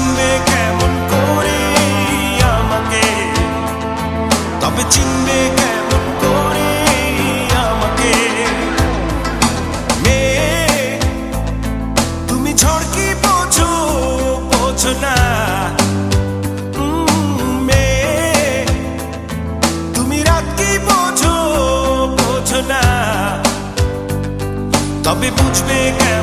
চিনবে কেমন করে আমাকে, তবে চিনবে কেমন করে আমাকে। মেয়ে তুমি ঝড় কি বোঝো, বোঝো না। মেয়ে তুমি রাত কি বোঝো, বোঝো না। তবে বুঝবে কেমন